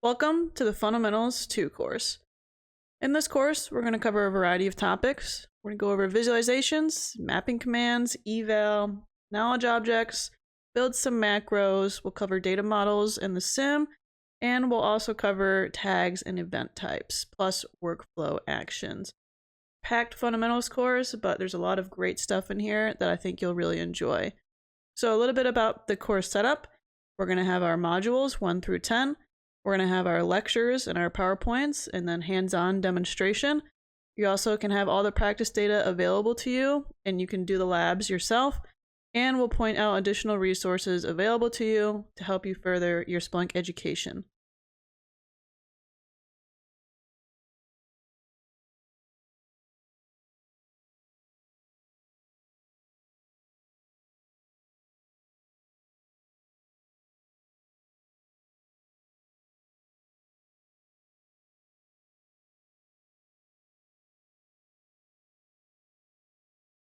Welcome to the Fundamentals 2 course. In this course, we're going to cover a variety of topics. We're going to go over visualizations, mapping commands, eval, knowledge objects, build some macros, we'll cover data models in the sim, and we'll also cover tags and event types, plus workflow actions. Packed fundamentals course, but there's a lot of great stuff in here that I think you'll really enjoy. So a little bit about the course setup. We're going to have our modules 1 through 10. We're going to have our lectures and our PowerPoints and then hands-on demonstration. You also can have all the practice data available to you and you can do the labs yourself. And we'll point out additional resources available to you to help you further your Splunk education.